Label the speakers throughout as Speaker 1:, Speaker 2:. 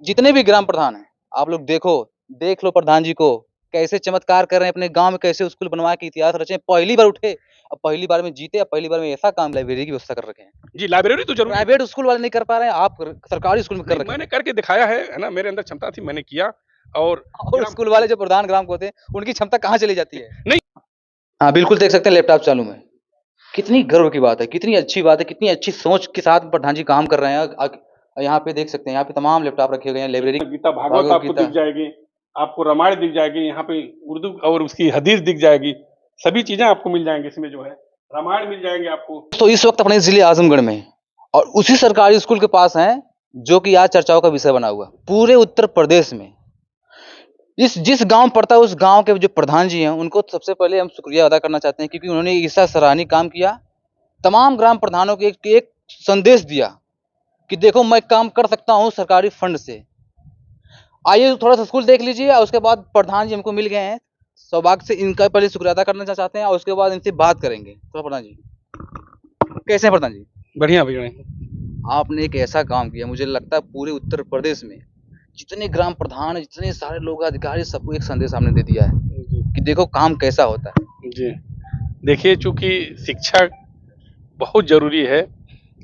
Speaker 1: जितने भी ग्राम प्रधान हैं, आप लोग देख लो प्रधान जी को, कैसे चमत्कार कर रहे हैं अपने गाँव में, कैसे स्कूल बनवा के इतिहास रचे। पहली बार उठे, अब पहली बार में जीते, अब पहली बार में ऐसा काम लाइब्रेरी की व्यवस्था कर रखे हैं।
Speaker 2: जी, लाइब्रेरी तो ज़रूरी है।
Speaker 1: प्राइवेट स्कूल वाले नहीं कर पा रहे हैं, आप सरकारी स्कूल में कर
Speaker 2: नहीं,
Speaker 1: रखे
Speaker 2: मैंने
Speaker 1: हैं।
Speaker 2: करके दिखाया है ना? मेरे अंदर क्षमता थी, मैंने किया और
Speaker 1: और
Speaker 2: ग्राम
Speaker 1: स्कूल वाले जो प्रधान ग्राम को होते हैं, उनकी क्षमता कहाँ चली जाती है?
Speaker 2: नहीं,
Speaker 1: हाँ, बिल्कुल देख सकते हैं लैपटॉप चालू में। कितनी गर्व की बात है, कितनी अच्छी बात है, कितनी अच्छी सोच के साथ प्रधान जी काम कर रहे हैं। यहाँ पे देख सकते हैं, यहाँ पे तमाम लैपटॉप रखे गए हैं, लाइब्रेरी
Speaker 2: गीता भागवत
Speaker 1: भगवत
Speaker 2: आपको
Speaker 1: गीता।
Speaker 2: दिख जाएगी, आपको रामायण दिख जाएगी, यहाँ पे उर्दू और उसकी हदीस दिख जाएगी, सभी चीज़ें आपको मिल जाएँगी इसमें जो है, रामायण मिल जाएँगे आपको।
Speaker 1: तो इस वक़्त अपने ज़िले आज़मगढ़ में हैं और उसी सरकारी स्कूल के पास हैं, जो कि आज चर्चाओं का विषय बना हुआ है। पूरे उत्तर प्रदेश में इस जिस गाँव पड़ता है, उस गाँव के जो प्रधान जी हैं, उनको सबसे पहले हम शुक्रिया अदा करना चाहते हैं, क्योंकि उन्होंने ऐसा सराहनीय काम किया। तमाम ग्राम प्रधानों को एक एक संदेश दिया कि देखो मैं काम कर सकता हूँ सरकारी फंड से। आइए थोड़ा-सा स्कूल देख लीजिए और उसके बाद प्रधान जी हमको मिल गए हैं। सौभाग्य से इनका पहले शुक्रिया अदा करना चाहते हैं और उसके बाद इनसे बात करेंगे। तो प्रधान जी, कैसे हैं प्रधान जी?
Speaker 2: बढ़िया भैया।
Speaker 1: आपने एक ऐसा काम किया, मुझे लगता है पूरे उत्तर प्रदेश में जितने ग्राम प्रधान हैं, जितने सारे लोग अधिकारी, सबको एक संदेश आपने दे दिया है
Speaker 2: जी,
Speaker 1: कि देखो काम कैसा होता है।
Speaker 2: जी। देखिए चूँकि शिक्षा बहुत ज़रूरी है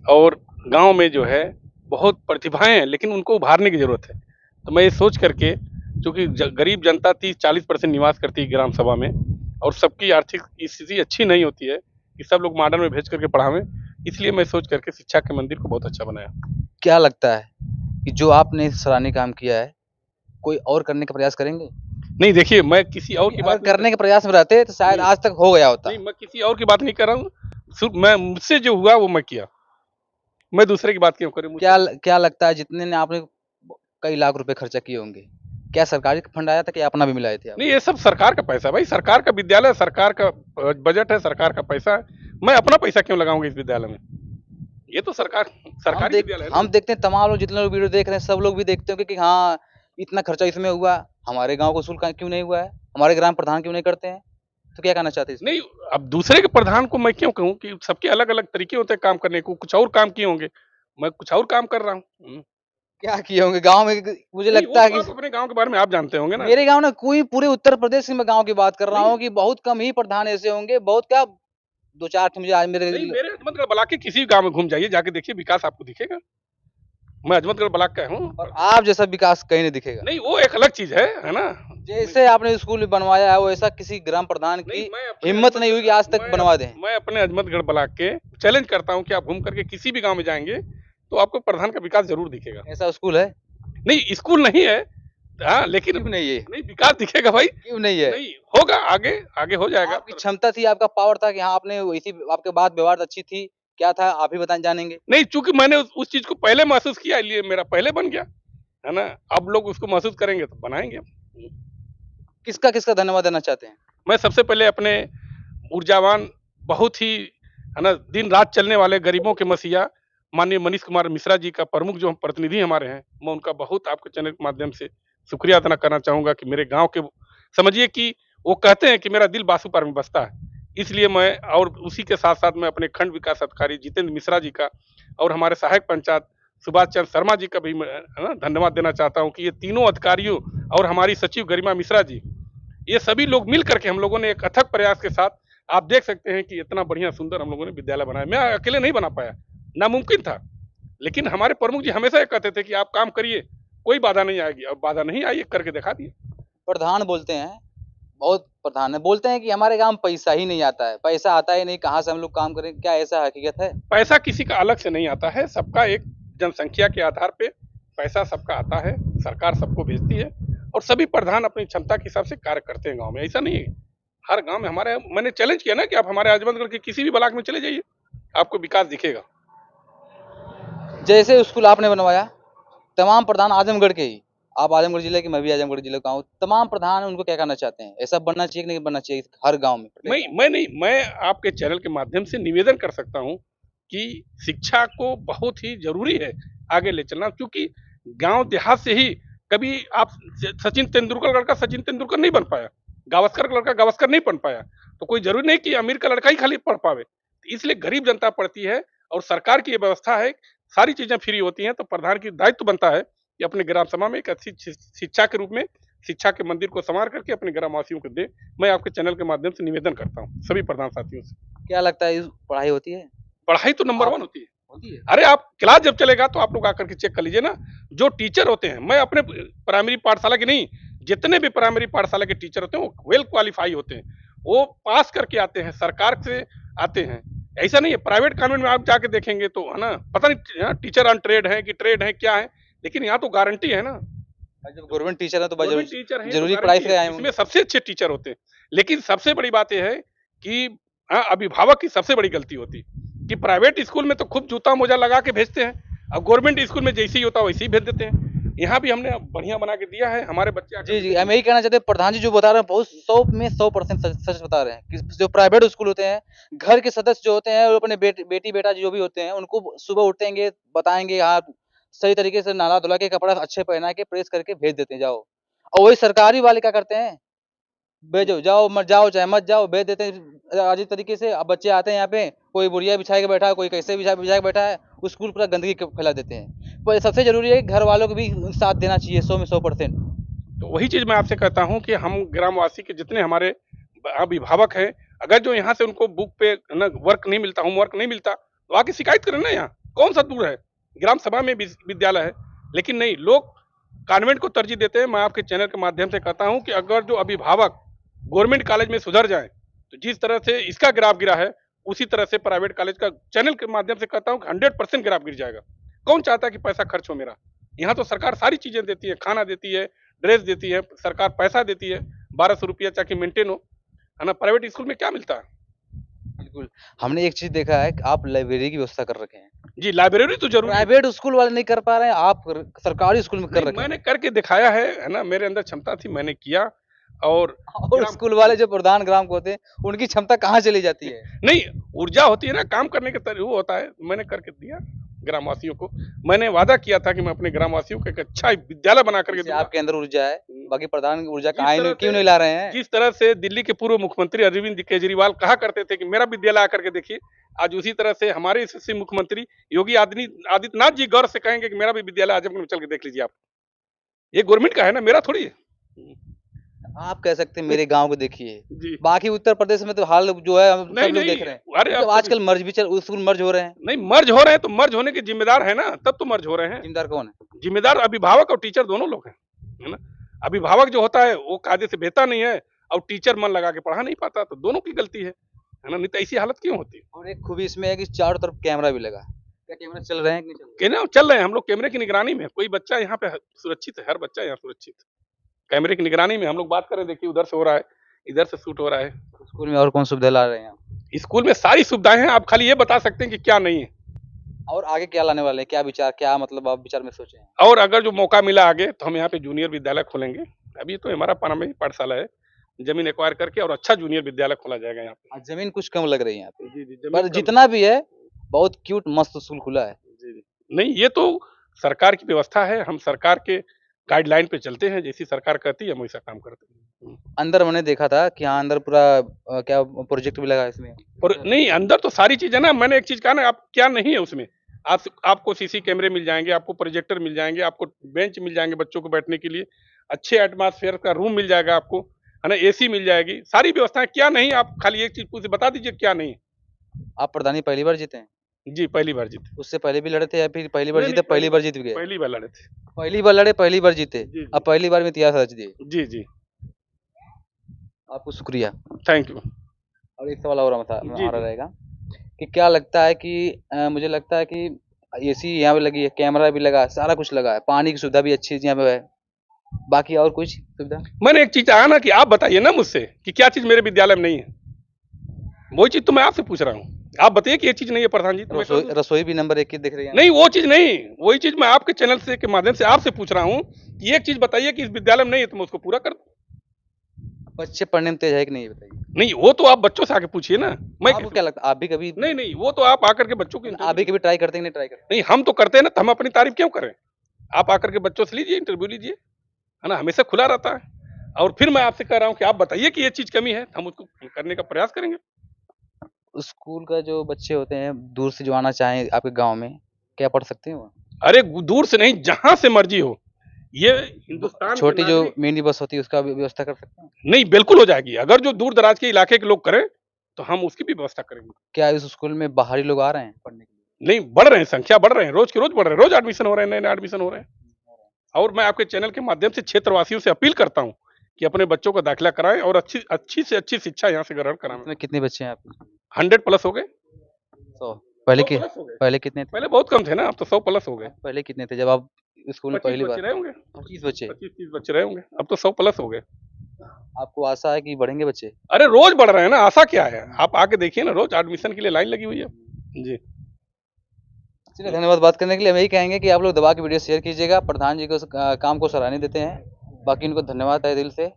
Speaker 2: और गाँव में जो है बहुत प्रतिभाएँ हैं, लेकिन उनको उभारने की ज़रूरत है। तो मैं ये सोच करके चूँकि गरीब जनता 30-40% निवास करती है ग्राम सभा में और सबकी आर्थिक स्थिति अच्छी नहीं होती है कि सब लोग मॉडर्न में भेज करके पढ़ावें, इसलिए मैं सोच करके शिक्षा के मंदिर को बहुत अच्छा बनाया।
Speaker 1: क्या लगता है कि जो आपने सराहनीय काम किया है, कोई और करने का प्रयास करेंगे?
Speaker 2: नहीं देखिए, मैं किसी और की
Speaker 1: अगर
Speaker 2: बात नहीं
Speaker 1: करने के प्रयास में रहते तो शायद
Speaker 2: नहीं,
Speaker 1: आज तक हो गया होता।
Speaker 2: नहीं मैं किसी और की बात नहीं कर रहा हूँ। सिर्फ़ मैं मुझसे जो हुआ वो मैं किया। मैं दूसरे की बात क्यों करूँ मुझसे
Speaker 1: क्या लगता है जितने ने आपने कई लाख रुपए खर्चा किए होंगे, क्या सरकारी फंड आया था कि अपना भी मिलाए थे आप?
Speaker 2: नहीं, ये सब सरकार का पैसा है भाई, सरकार का विद्यालय, सरकार का बजट है, सरकार का पैसा है। मैं अपना पैसा क्यों लगाऊँगा इस विद्यालय में? ये तो सरकारी विद्यालय है
Speaker 1: हम
Speaker 2: ना।
Speaker 1: देखते हैं तमाम लोग, जितने लोग वीडियो देख रहे हैं, सब लोग भी देखते होंगे कि हाँ, इतना खर्चा इसमें हुआ, हमारे गाँव को शुल्क क्यों नहीं हुआ है? हमारे ग्राम प्रधान क्यों नहीं करते हैं? तो क्या कहना चाहते हैं इसमें?
Speaker 2: नहीं, अब दूसरे के प्रधान को मैं क्यों कहूँ कि सबके अलग-अलग तरीके होते हैं काम करने को, कुछ और काम किए होंगे, मैं कुछ और काम कर रहा हूँ।
Speaker 1: क्या किए होंगे गाँव में? मुझे
Speaker 2: नहीं वो
Speaker 1: लगता है
Speaker 2: तो
Speaker 1: कि
Speaker 2: आप अपने गाँव के बारे में आप जानते होंगे ना।
Speaker 1: मेरे गाँव ना, कोई पूरे उत्तर प्रदेश में गाँव की बात कर रहा
Speaker 2: नहीं,
Speaker 1: हूँ कि बहुत कम ही प्रधान ऐसे होंगे, बहुत क्या 2-4 ठो मुझे आज मेरे
Speaker 2: नहीं मेरे अजमतगढ़ ब्लॉक के किसी गाँव में घूम जाइए, जाके देखिए विकास आपको दिखेगा। मैं अजमतगढ़ ब्लॉक का हूँ।
Speaker 1: और आप जैसा विकास कहीं नहीं दिखेगा।
Speaker 2: नहीं वो एक अलग चीज़ है ना?
Speaker 1: जैसे आपने स्कूल बनवाया है, वैसा किसी ग्राम प्रधान
Speaker 2: नहीं,
Speaker 1: की
Speaker 2: मैं अपने
Speaker 1: हिम्मत नहीं हुई कि आज तक बनवा दें।
Speaker 2: मैं अपने अजमतगढ़ ब्लॉक के चैलेंज करता हूँ कि आप घूम करके किसी भी गाँव में जाएँगे, तो आपको प्रधान का विकास ज़रूर दिखेगा।
Speaker 1: ऐसा स्कूल है?
Speaker 2: नहीं, स्कूल नहीं है। हाँ, लेकिन
Speaker 1: क्यों नहीं है?
Speaker 2: नहीं विकास दिखेगा भाई।
Speaker 1: क्यों नहीं है?
Speaker 2: नहीं, होगा आगे, आगे हो जाएगा।
Speaker 1: आपकी क्षमता थी, आपका पावर था कि हाँ, आपने वैसी, आपके बात व्यवहार अच्छी थी। क्या था आप ही जानेंगे।
Speaker 2: नहीं, चूँकि मैंने उस चीज़ को पहले महसूस किया इसलिए मेरा पहले बन गया, है ना? अब लोग उसको महसूस करेंगे तो बनाएँगे।
Speaker 1: किसका धन्यवाद देना चाहते हैं?
Speaker 2: मैं सबसे पहले अपने ऊर्जावान, बहुत ही है ना, दिन-रात चलने वाले गरीबों के मसीहा माननीय मनीष कुमार मिश्रा जी का प्रमुख जो प्रतिनिधि हमारे हैं, मैं उनका बहुत आपके चैनल के माध्यम से शुक्रिया अदा करना चाहूँगा कि मेरे गाँव के समझिए कि वो कहते हैं कि मेरा दिल बासुपार में बसता है। इसलिए मैं और उसी के साथ-साथ मैं अपने खंड विकास अधिकारी जितेंद्र मिश्रा जी का और हमारे सहायक पंचायत सुभाष चंद्र शर्मा जी का भी मैं है ना धन्यवाद देना चाहता हूँ कि ये तीनों अधिकारियों और हमारी सचिव गरिमा मिश्रा जी, ये सभी लोग मिल करके हम लोगों ने एक अथक प्रयास के साथ आप देख सकते हैं कि इतना बढ़िया सुंदर हम लोगों ने विद्यालय बनाया। मैं अकेले नहीं बना पाया, नामुमकिन था। लेकिन हमारे प्रमुख जी हमेशा ये कहते थे कि आप काम करिए, कोई बाधा नहीं आएगी। अब बाधा नहीं आई, करके दिखा दिए।
Speaker 1: प्रधान बोलते हैं, बहुत प्रधान है, बोलते हैं कि हमारे गाँव में पैसा ही नहीं आता है, पैसा आता ही नहीं, कहाँ से हम लोग काम करें? क्या ऐसा हकीकत है?
Speaker 2: पैसा किसी का अलग से नहीं आता है, सबका एक जनसंख्या के आधार पे पैसा सबका आता है, सरकार सबको भेजती है और सभी प्रधान अपनी क्षमता के हिसाब से कार्य करते हैं गाँव में। ऐसा नहीं है, हर गाँव में हमारे मैंने चैलेंज किया ना कि आप हमारे आजमगढ़ के किसी भी ब्लॉक में चले जाइए, आपको विकास दिखेगा।
Speaker 1: जैसे स्कूल आपने बनवाया, तमाम प्रधान आजमगढ़ के ही, आप आजमगढ़ जिले के, मैं भी आजमगढ़ जिले का हूँ, तमाम प्रधान उनको क्या कहना चाहते हैं? ऐसा बनना चाहिए कि नहीं बनना चाहिए हर गाँव में?
Speaker 2: मैं आपके चैनल के माध्यम से निवेदन कर सकता हूँ कि शिक्षा को बहुत ही ज़रूरी है आगे ले चलना, क्योंकि गाँव देहात से ही कभी आप सचिन तेंदुलकर का लड़का सचिन तेंदुलकर नहीं बन पाया, गावस्कर का लड़का गावस्कर नहीं बन पाया, तो कोई ज़रूरी नहीं कि अमीर का लड़का ही खाली पढ़ पावे। इसलिए गरीब जनता पढ़ती है और सरकार की ये व्यवस्था है, सारी चीज़ें फ्री होती हैं, तो प्रधान की दायित्व बनता है कि अपने ग्राम सभा में एक अच्छी शिक्षा के रूप में शिक्षा के मंदिर को संवार करके अपने ग्रामवासियों को दे। मैं आपके चैनल के माध्यम से निवेदन करता हूँ सभी प्रधान साथियों से।
Speaker 1: क्या लगता है, पढ़ाई होती है?
Speaker 2: पढ़ाई तो नंबर 1 होती है।
Speaker 1: होती है।
Speaker 2: अरे आप क्लास जब चलेगा तो आप लोग आकर के चेक कर लीजिए ना, जो टीचर होते हैं, मैं अपने प्राइमरी पाठशाला के नहीं, जितने भी प्राइमरी पाठशाला के टीचर होते हैं वो वेल क्वालिफाई होते हैं, वो पास करके आते हैं, सरकार से आते हैं। ऐसा नहीं है प्राइवेट कॉन्वेंट में आप जाके देखेंगे तो है ना, पता नहीं टीचर अनट्रेड है कि ट्रेड है क्या है, लेकिन यहाँ तो गारंटी है ना,
Speaker 1: जब गवर्नमेंट टीचर है तो
Speaker 2: गवर्नमेंट टीचर है
Speaker 1: जरूरी पढ़ाई से आए
Speaker 2: इसमें सबसे अच्छे टीचर होते हैं। लेकिन सबसे बड़ी बात यह है कि अभिभावक की सबसे बड़ी गलती होती है कि प्राइवेट स्कूल में तो खूब जूता मोजा लगा के भेजते हैं, और गवर्नमेंट स्कूल में जैसे ही होता है वैसे ही भेज देते हैं। यहाँ भी हमने बढ़िया बना के दिया है, हमारे बच्चे
Speaker 1: जी जी, हम यही कहना चाहते हैं, प्रधान जी जो बता रहे हैं बहुत 100 में 100% सच बता रहे हैं कि जो प्राइवेट स्कूल होते हैं, घर के सदस्य जो होते हैं वो अपने बेटी बेटा जो भी होते हैं उनको सुबह उठेंगे, बताएंगे, हाँ सही तरीके से नहला धुला के कपड़ा अच्छे पहना के प्रेस करके भेज देते हैं, जाओ। और वही सरकारी वाले क्या करते हैं, भेजो, जाओ मत जाओ चाहे मत जाओ, भेज देते हैं अजीब तरीके से। अब बच्चे आते हैं यहाँ पे, कोई बुढ़िया बिछा के बैठा है, कोई कैसे बिछा बिछा के बैठा है, उस स्कूल पूरा गंदगी फैला देते हैं। पर सबसे जरूरी है कि घर वालों को भी साथ देना चाहिए 100 में 100%।
Speaker 2: तो वही चीज मैं आपसे कहता हूँ कि हम ग्रामवासी के जितने हमारे अभिभावक हैं, अगर जो यहाँ से उनको बुक पे ना वर्क नहीं मिलता, होमवर्क नहीं मिलता, तो आके शिकायत करें ना। यहाँ कौन सा दूर है, ग्राम सभा में विद्यालय है, लेकिन नहीं, लोग कॉन्वेंट को तरजीह देते हैं। मैं आपके चैनल के माध्यम से कहता हूँ कि अगर जो अभिभावक गवर्नमेंट कॉलेज में सुधर जाए तो जिस तरह से इसका ग्राफ गिरा है उसी तरह से प्राइवेट कॉलेज का, चैनल के माध्यम से कहता हूँ कि 100% ग्राफ गिर जाएगा। कौन चाहता है कि पैसा खर्च हो मेरा? यहाँ तो सरकार सारी चीजें देती है, खाना देती है, ड्रेस देती है, सरकार पैसा देती है, 1200 रुपया चाहे मेंटेन हो, है ना। प्राइवेट स्कूल में क्या मिलता है?
Speaker 1: बिल्कुल, हमने एक चीज देखा है कि आप लाइब्रेरी की व्यवस्था कर रखे हैं।
Speaker 2: जी, लाइब्रेरी तो जरूर
Speaker 1: प्राइवेट स्कूल वाले नहीं कर पा रहे हैं, आप सरकारी स्कूल में कर रखे हैं।
Speaker 2: मैंने करके दिखाया है ना, मेरे अंदर क्षमता थी, मैंने किया। और
Speaker 1: स्कूल वाले जो प्रधान ग्राम को होते हैं उनकी क्षमता कहाँ चली जाती है?
Speaker 2: नहीं, ऊर्जा होती है ना, काम करने के वो होता है, मैंने करके दिया ग्रामवासियों को। मैंने वादा किया था कि मैं अपने ग्रामवासियों को एक अच्छा विद्यालय बना करके दूंगा।
Speaker 1: आपके अंदर ऊर्जा है, बाकी प्रधान ऊर्जा क्यों नहीं ला रहे हैं?
Speaker 2: जिस तरह से दिल्ली के पूर्व मुख्यमंत्री अरविंद केजरीवाल कहा करते थे कि मेरा विद्यालय आकर के देखिए, आज उसी तरह से हमारे यशस्वी मुख्यमंत्री योगी आदित्यनाथ जी गौरव से कहेंगे कि मेरा भी विद्यालय आजमगढ़ में चल के देख लीजिए आप। ये गवर्नमेंट का है ना, मेरा थोड़ी है।
Speaker 1: आप कह सकते हैं मेरे गांव को देखिए,
Speaker 2: जी।
Speaker 1: बाकी उत्तर प्रदेश में तो हाल जो है हम सब लोग देख रहे हैं।
Speaker 2: अरे
Speaker 1: तो आजकल मर्ज भी स्कूल मर्ज हो रहे हैं।
Speaker 2: नहीं, मर्ज हो रहे हैं तो मर्ज होने के जिम्मेदार है ना, तब तो मर्ज हो रहे हैं।
Speaker 1: जिम्मेदार कौन है?
Speaker 2: जिम्मेदार अभिभावक और टीचर दोनों लोग हैं, है ना। अभिभावक जो होता है वो कायदे से भेजता नहीं है, और टीचर मन लगा के पढ़ा नहीं पाता, तो दोनों की गलती है ना। नहीं तो ऐसी हालत क्यों होती है?
Speaker 1: और एक खूबी इसमें है कि चारों तरफ कैमरा भी लगा। क्या कैमरा चल रहे हैं कि नहीं चल रहे?
Speaker 2: कैमरा चल रहे हैं, हम लोग कैमरे की निगरानी में। कोई बच्चा यहाँ पे सुरक्षित है, हर बच्चा यहाँ सुरक्षित है। कैमरे की निगरानी में हम लोग बात करें, देखिए उधर से हो रहा है, इधर से शूट हो रहा है।
Speaker 1: स्कूल में और कौन सुविधा ला रहे हैं आप?
Speaker 2: स्कूल में सारी सुविधाएं हैं, आप खाली ये बता सकते हैं कि क्या नहीं है।
Speaker 1: और आगे क्या लाने वाले हैं, क्या विचार, क्या मतलब आप विचार में सोचे हैं?
Speaker 2: और अगर जो मौका मिला आगे तो हम यहाँ पे जूनियर विद्यालय खोलेंगे। अभी तो हमारा प्रारंभिक पाठशाला है, जमीन एक्वायर करके और अच्छा जूनियर विद्यालय खोला जाएगा यहाँ पे।
Speaker 1: जमीन कुछ कम लग रही है यहाँ पे,
Speaker 2: जी,
Speaker 1: पर जितना भी है बहुत क्यूट मस्त स्कूल खुला है।
Speaker 2: जी। नहीं, ये तो सरकार की व्यवस्था है, हम सरकार के गाइडलाइन पे चलते हैं, जैसी सरकार कहती है हम वैसा काम करते हैं।
Speaker 1: अंदर मैंने देखा था कि हाँ अंदर पूरा क्या प्रोजेक्ट भी लगा है इसमें।
Speaker 2: नहीं, अंदर तो सारी चीज है ना। मैंने एक चीज कहा ना, आप क्या नहीं है उसमें, आपको सीसी कैमरे मिल जाएंगे, आपको प्रोजेक्टर मिल जाएंगे, आपको बेंच मिल जाएंगे बच्चों को बैठने के लिए, अच्छे एटमॉस्फेयर का रूम मिल जाएगा आपको, है ना, एसी मिल जाएगी, सारी व्यवस्थाएं। क्या नहीं, आप खाली एक चीज पूछ बता दीजिए क्या नहीं।
Speaker 1: आप प्रधानी पहली बार जीते हैं?
Speaker 2: जी, पहली बार जीते।
Speaker 1: उससे पहले भी लड़े थे या फिर पहली बार जीते, पहली बार जीत गए?
Speaker 2: पहली बार लड़े थे।
Speaker 1: पहली बार लड़े, पहली बार जीते, अब पहली बार में इतिहास रच दिए।
Speaker 2: जी जी,
Speaker 1: आपको शुक्रिया,
Speaker 2: थैंक यू।
Speaker 1: और एक सवाल और हमारा रहेगा कि क्या लगता है कि मुझे लगता है कि एसी यहाँ पे लगी है, कैमरा भी लगा है, सारा कुछ लगा है, पानी की सुविधा भी अच्छी यहाँ पे है, बाकी और कुछ सुविधा?
Speaker 2: मैंने एक चीज आया ना कि आप बताइए ना मुझसे कि क्या चीज मेरे विद्यालय में नहीं है, वही चीज तो मैं आपसे पूछ रहा हूँ। आप बताइए कि ये चीज नहीं है प्रधान जी, तो
Speaker 1: रसोई भी नंबर 1 की दिख रही है।
Speaker 2: नहीं, वो चीज नहीं, वही चीज मैं आपके चैनल से के माध्यम से आपसे पूछ रहा हूँ कि एक चीज बताइए कि इस विद्यालय में नहीं है, तो मैं उसको पूरा कर दूं।
Speaker 1: बच्चे पढ़ने में तेज है कि नहीं बताइए?
Speaker 2: नहीं, वो तो आप बच्चों से आके पूछिए ना। मैं
Speaker 1: आपको क्या लगता है, आप भी कभी?
Speaker 2: नहीं, वो तो आप आकर के बच्चों की,
Speaker 1: आप भी कभी ट्राई करते हैं? नहीं ट्राई करते?
Speaker 2: नहीं, हम तो करते हैं ना, तो हम अपनी तारीफ क्यों करें? आप आकर के बच्चों से लीजिए, इंटरव्यू लीजिए, है ना, हमेशा खुला रहता है। और फिर मैं आपसे कह रहा हूँ कि आप बताइए कि ये चीज कमी है, हम उसको करने का प्रयास करेंगे।
Speaker 1: स्कूल का जो बच्चे होते हैं दूर से जो आना चाहें आपके गांव में, क्या पढ़ सकते हैं वो?
Speaker 2: अरे दूर से नहीं, जहां से मर्जी हो, ये हिंदुस्तान के
Speaker 1: छोटी जो
Speaker 2: नागरिक
Speaker 1: मिनी बस होती है उसका भी व्यवस्था कर सकते हैं?
Speaker 2: नहीं, बिल्कुल हो जाएगी। अगर जो दूर दराज के इलाके के लोग करें तो हम उसकी भी व्यवस्था करेंगे।
Speaker 1: क्या इस स्कूल में बाहरी लोग आ रहे हैं पढ़ने के लिए?
Speaker 2: नहीं, बढ़ रहे हैं, संख्या बढ़ रहे हैं, रोज के रोज बढ़ रहे हैं, रोज एडमिशन हो रहे हैं, नए नए एडमिशन हो रहे हैं। और मैं आपके चैनल के माध्यम से क्षेत्रवासियों से अपील करता हूँ कि अपने बच्चों का दाखिला कराएं और अच्छी अच्छी से अच्छी शिक्षा यहाँ से ग्रहण कराएं।
Speaker 1: इसमें कितने बच्चे हैं आपके?
Speaker 2: 100 प्लस हो गए।
Speaker 1: 100 पहले
Speaker 2: 100
Speaker 1: के
Speaker 2: प्लस हो गए।
Speaker 1: पहले कितने थे?
Speaker 2: पहले बहुत कम थे ना, अब तो 100 प्लस हो गए।
Speaker 1: पहले कितने थे जब आप स्कूल में
Speaker 2: 25
Speaker 1: पहली
Speaker 2: बच्चे
Speaker 1: बार?
Speaker 2: रहे होंगे,
Speaker 1: 25 बच्चे।
Speaker 2: 25-30 बच्चे रहे होंगे, अब तो 100 प्लस हो गए।
Speaker 1: आपको आशा है कि बढ़ेंगे बच्चे?
Speaker 2: अरे रोज बढ़ रहे हैं ना, आशा क्या है? आप आके देखिए ना, रोज एडमिशन के लिए लाइन लगी हुई है। जी।
Speaker 1: चलिए, धन्यवाद बात करने के लिए। हम यही कहेंगे कि आप लोग दबा के वीडियो शेयर कीजिएगा। प्रधान जी को काम को सराहनीय देते हैं। बाकी इनको धन्यवाद तहे दिल से।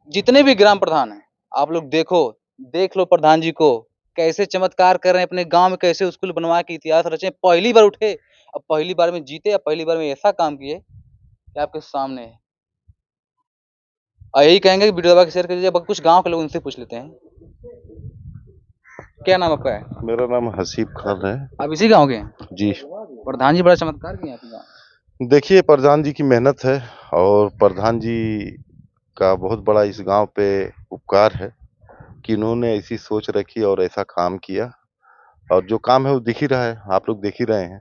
Speaker 1: जितने भी ग्राम प्रधान हैं, आप लोग देख लो प्रधान जी को कैसे चमत्कार कर रहे हैं, अपने गांव में कैसे स्कूल बनवा के इतिहास रचे। पहली बार उठे, अब पहली बार में जीते, अब पहली बार में ऐसा काम किए कि आपके सामने है। और यही कहेंगे कि वीडियो दबा के शेयर कीजिए। बाकी कुछ गांव के लोग उनसे पूछ लेते हैं। क्या नाम आपका है?
Speaker 3: मेरा नाम हसीब खान है।
Speaker 1: आप इसी गांव के हैं?
Speaker 3: जी।
Speaker 1: प्रधान जी बड़ा चमत्कार किए आपके गाँव।
Speaker 3: देखिए, प्रधान जी की मेहनत है और प्रधान जी का बहुत बड़ा इस गांव पे उपकार है कि इन्होंने ऐसी सोच रखी और ऐसा काम किया, और जो काम है वो दिख ही रहा है, आप लोग देख ही रहे हैं।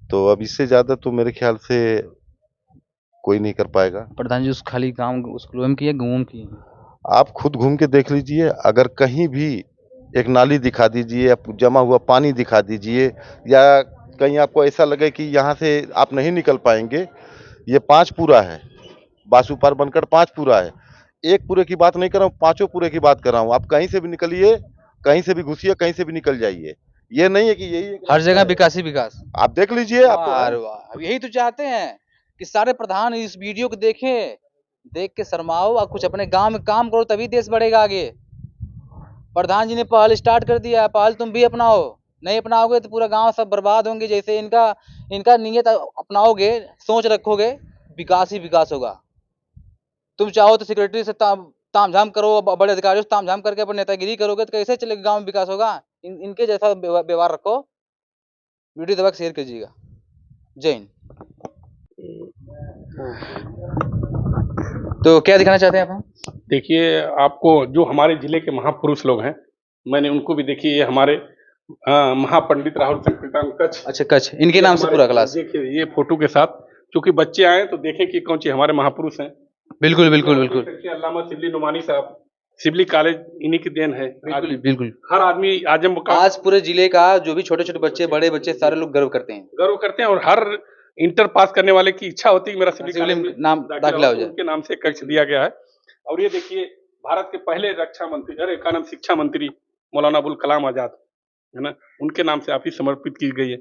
Speaker 3: तो अब इससे ज़्यादा तो मेरे ख्याल से कोई नहीं कर पाएगा।
Speaker 1: प्रधान जी उस खाली गांव स्कूलों में किए, गाँव में किए?
Speaker 3: आप खुद घूम के देख लीजिए, अगर कहीं भी एक नाली दिखा दीजिए या जमा हुआ पानी दिखा दीजिए, या कहीं आपको ऐसा लगे कि यहाँ से आप नहीं निकल पाएंगे। ये 5 पूरा है, बासुपार बनकर 5 पूरा है। एक पूरे की बात नहीं कर रहा हूँ, 5 पूरे की बात कर रहा हूँ। आप कहीं से भी निकलिए, कहीं से भी घुसिए, कहीं से भी निकल जाइए। ये नहीं है कि यही
Speaker 1: हर जगह विकास ही विकास।
Speaker 3: आप देख लीजिए। आप
Speaker 1: अरे वाह, अब यही तो चाहते हैं कि सारे प्रधान इस वीडियो को देखें, देख के शर्माओ और कुछ अपने गांव में काम करो, तभी देश बढ़ेगा आगे। प्रधान जी ने पहल स्टार्ट कर दिया है, पहल तुम भी अपनाओ। नहीं अपनाओगे तो पूरा गांव सब बर्बाद होंगे। जैसे इनका नियत अपनाओगे, सोच रखोगे, विकास ही विकास होगा। तुम चाहो तो सेक्रेटरी से तामझाम करो, बड़े अधिकारियों से तामझाम करके अपने नेतागिरी करोगे तो कैसे चलेगा गांव में विकास होगा? इनके जैसा व्यवहार रखो। वीडियो दबा के शेयर कीजिएगा। जय हिंद। तो क्या दिखाना चाहते हैं आप?
Speaker 2: देखिए, आपको जो हमारे जिले के महापुरुष लोग हैं, मैंने उनको भी देखिए, ये हमारे महापंडित राहुल संकीर्तन कच्छ।
Speaker 1: अच्छा, कच्छ, इनके नाम से पूरा क्लास।
Speaker 2: देखिए ये फोटो के साथ, क्योंकि बच्चे आए तो देखें कि कौन सी हमारे महापुरुष हैं।
Speaker 1: बिल्कुल बिल्कुल बिल्कुल
Speaker 2: अल्लामा शिबली नुमानी साहब, शिबली कॉलेज इन्हीं की देन है।
Speaker 1: बिल्कुल बिल्कुल।
Speaker 2: हर आदमी आजम का
Speaker 1: आज पूरे जिले का जो भी छोटे छोटे बच्चे, बड़े बच्चे, सारे लोग गर्व करते हैं।
Speaker 2: और हर इंटर पास करने वाले की इच्छा होती है कि मेरा शिबली
Speaker 1: शिबली
Speaker 2: कॉलेज में
Speaker 1: नाम दाखिला हो जाए।
Speaker 2: उनके नाम से कक्ष दिया गया है। और ये देखिए, भारत के पहले रक्षा मंत्री, अरे का नाम, शिक्षा मंत्री मौलाना अबुल कलाम आजाद, है ना, उनके नाम से ऑफिस समर्पित की गई है।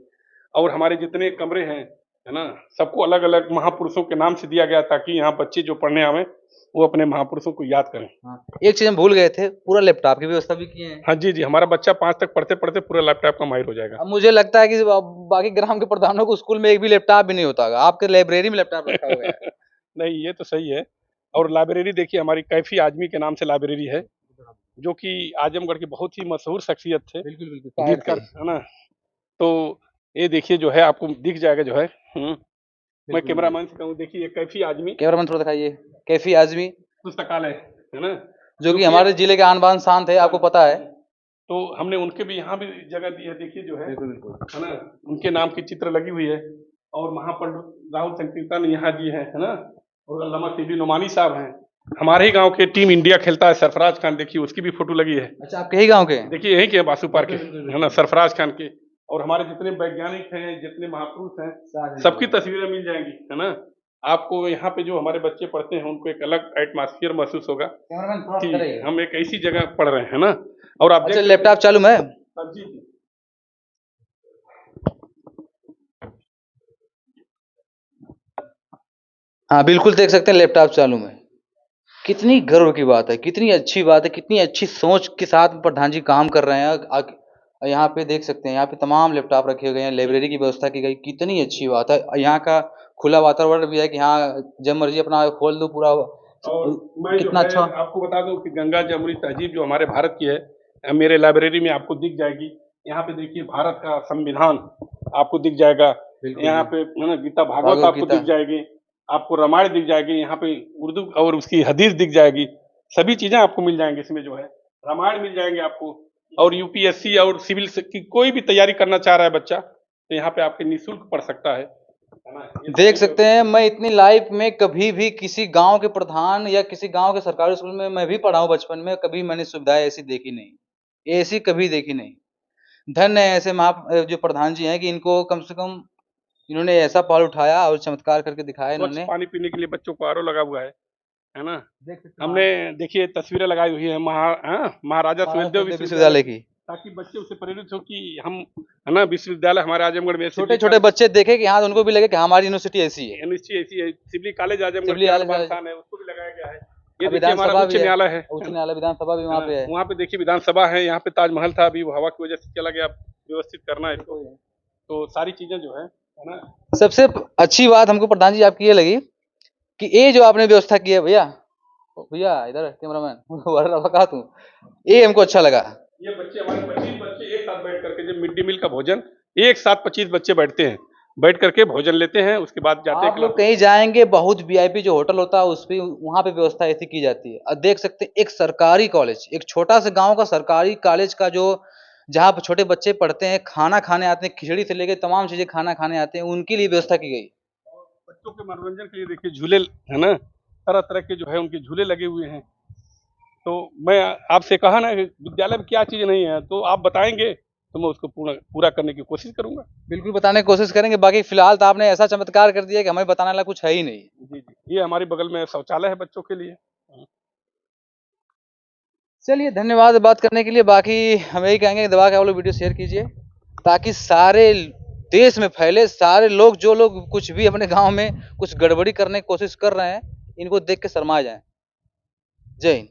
Speaker 2: और हमारे जितने कमरे हैं, है ना, सबको अलग अलग महापुरुषों के नाम से दिया गया, ताकि यहाँ बच्चे जो पढ़ने आवे वो अपने महापुरुषों को याद करें।
Speaker 1: एक चीज हम भूल गए थे, पूरा लैपटॉप की व्यवस्था भी किए हैं।
Speaker 2: हाँ जी, हमारा बच्चा 5 तक पढ़ते पढ़ते पूरा लैपटॉप का माहिर हो जाएगा।
Speaker 1: अब मुझे लगता है कि बाकी ग्राम के प्रधानों को स्कूल में एक भी लैपटॉप भी नहीं होता होगा। आपके लाइब्रेरी में लैपटॉप रखा हुआ है।
Speaker 2: नहीं, ये तो सही है। और लाइब्रेरी देखिए, हमारी कैफी आजमी के नाम से लाइब्रेरी है, जो कि आजमगढ़ के बहुत ही मशहूर शख्सियत थे,
Speaker 1: बिल्कुल बिल्कुल,
Speaker 2: गीतकार, है ना। तो ये देखिए जो है, आपको दिख जाएगा जो है। मैं कैमरामैन से कहूँ, देखिए ये कैफी आजमी,
Speaker 1: कैमरामैन थोड़ा दिखाइए, कैफी आजमी
Speaker 2: पुस्तकालय, है ना,
Speaker 1: जो कि हमारे जिले के आन बान शान थे, आपको पता है।
Speaker 2: तो हमने उनके भी यहाँ भी जगह दी है, देखिए जो है,
Speaker 1: बिल्कुल बिल्कुल,
Speaker 2: है ना, उनके नाम की चित्र लगी हुई है। और महापंडित राहुल संकीर्तन यहाँ जी है ना, और अल्लामा शिबली नुमानी साहब हैं। हमारे ही गांव के टीम इंडिया खेलता है सरफराज खान, देखिए उसकी भी फोटो लगी है।
Speaker 1: अच्छा, आपके ही गांव के?
Speaker 2: देखिए यहीं के बासुपार के, है ना, सरफराज खान के। और हमारे जितने वैज्ञानिक हैं, जितने महापुरुष हैं, सबकी तस्वीरें मिल जाएंगी, है ना। आपको यहाँ पे जो हमारे बच्चे पढ़ते हैं, उनको एक अलग एटमॉस्फेयर महसूस होगा कि हम एक ऐसी जगह पढ़ रहे हैं ना। और आप
Speaker 1: अच्छा, लैपटॉप चालू है?
Speaker 2: जी जी।
Speaker 1: हाँ बिल्कुल, देख सकते हैं लैपटॉप चालू है। कितनी गर्व की बात है, कितनी अच्छी बात है, कितनी अच्छी सोच के साथ प्रधान जी काम कर रहे हैं। यहाँ पे देख सकते हैं, यहाँ पे तमाम लैपटॉप रखे गए हैं, लाइब्रेरी की व्यवस्था की गई, कितनी अच्छी बात है। यहाँ का खुला वातावरण भी है कि यहाँ जब मर्जी अपना खोल दो पूरा।
Speaker 2: और मैं
Speaker 1: कितना अच्छा।
Speaker 2: आपको बता दूं कि गंगा जमुनी तहजीब जो हमारे भारत की है, मेरे लाइब्रेरी में आपको दिख जाएगी। यहाँ पे देखिए भारत का संविधान आपको दिख जाएगा, यहाँ पे है ना, गीता भागवत आपको दिख जाएगी, आपको रामायण दिख जाएगी, यहाँ पे उर्दू और उसकी हदीस दिख जाएगी, सभी चीजें आपको मिल जाएंगी इसमें जो है, रामायण मिल जाएंगे आपको। और यूपीएससी और सिविल की कोई भी तैयारी करना चाह रहा है बच्चा, तो यहाँ पे आपके निःशुल्क पढ़ सकता है ना।
Speaker 1: देख सकते हैं, मैं इतनी लाइफ में कभी भी किसी गांव के प्रधान या किसी गांव के सरकारी स्कूल में मैं भी पढ़ा हूँ बचपन में, कभी मैंने सुविधाएं ऐसी देखी नहीं, ऐसी कभी देखी नहीं। धन्य है ऐसे जो प्रधान जी हैं कि इनको कम से कम इन्होंने ऐसा पहल उठाया और चमत्कार करके दिखाया
Speaker 2: स्वच्छ
Speaker 1: इन्होंने।
Speaker 2: पानी पीने के लिए बच्चों को आरओ लगा हुआ है ना।
Speaker 1: देख सकते हैं
Speaker 2: हमने देखिए तस्वीरें लगाई हुई है महाराजा सुहेलदेव
Speaker 1: विश्वविद्यालय
Speaker 2: विश्वविद्यालय
Speaker 1: की,
Speaker 2: ताकि बच्चे उससे प्रेरित हो कि हम है ना विश्वविद्यालय हमारे आजमगढ़ में
Speaker 1: छोटे छोटे बच्चे देखे कि हाँ उनको भी लगे कि हमारी यूनिवर्सिटी ऐसी है।
Speaker 2: यूनिवर्सिटी ऐसी है, सिवली कॉलेज आजमगढ़
Speaker 1: सिवली
Speaker 2: के
Speaker 1: कॉलेज
Speaker 2: आसपास स्थान है, उसको भी लगाया गया है। ये देखिए
Speaker 1: विधानसभा
Speaker 2: हमारा उच्च
Speaker 1: भी है,
Speaker 2: न्यायालय है,
Speaker 1: उच्च न्यायालय विधानसभा भी वहाँ पे है।
Speaker 2: वहाँ पे देखिए विधानसभा है, यहाँ पे ताजमहल था, अभी वो हवा की वजह से चला गया, व्यवस्थित करना है इसको। तो सारी चीजें जो है ना।
Speaker 1: सबसे अच्छी बात हमको प्रधान जी आपकी ये लगी कि ये जो आपने व्यवस्था की है, भैया भैया इधर कैमरामैन ये हमको अच्छा लगा।
Speaker 2: ये बच्चे हमारे 25 बच्चे एक साथ बैठ करके, जब मिड डे मील का भोजन एक साथ 25 बच्चे बैठते हैं, बैठ करके भोजन लेते हैं, उसके बाद जाते हैं।
Speaker 1: आप लोग कहीं जाएंगे, बहुत वीआईपी जो होटल होता है उस पे वहाँ पे व्यवस्था ऐसी की जाती है। और देख सकते हैं एक सरकारी कॉलेज, एक छोटा सा गांव का सरकारी कॉलेज का जो जहाँ पे छोटे बच्चे पढ़ते हैं, खाना खाने आते हैं, खिचड़ी से लेकर तमाम चीजें खाना खाने आते हैं, उनके लिए व्यवस्था की गई।
Speaker 2: बच्चों के मनोरंजन के लिए देखिए झूले है ना, तरह तरह के जो है उनके झूले लगे हुए हैं। तो मैं आपसे कहा ना कि विद्यालय में क्या चीज नहीं है, तो आप बताएंगे तो मैं उसको पूरा करने की कोशिश करूंगा।
Speaker 1: बिल्कुल बताने की कोशिश करेंगे। बाकी फिलहाल तो आपने ऐसा चमत्कार कर दिया कि हमें बताने वाला कुछ है ही नहीं।
Speaker 2: जी जी, ये हमारे बगल में शौचालय है बच्चों के लिए।
Speaker 1: चलिए धन्यवाद बात करने के लिए। बाकी हम यही कहेंगे कि दबा के आप लोग वीडियो शेयर कीजिए ताकि सारे देश में फैले, सारे लोग जो लोग कुछ भी अपने गांव में कुछ गड़बड़ी करने की कोशिश कर रहे हैं इनको देख के शर्मा जाएं। जय हिंद।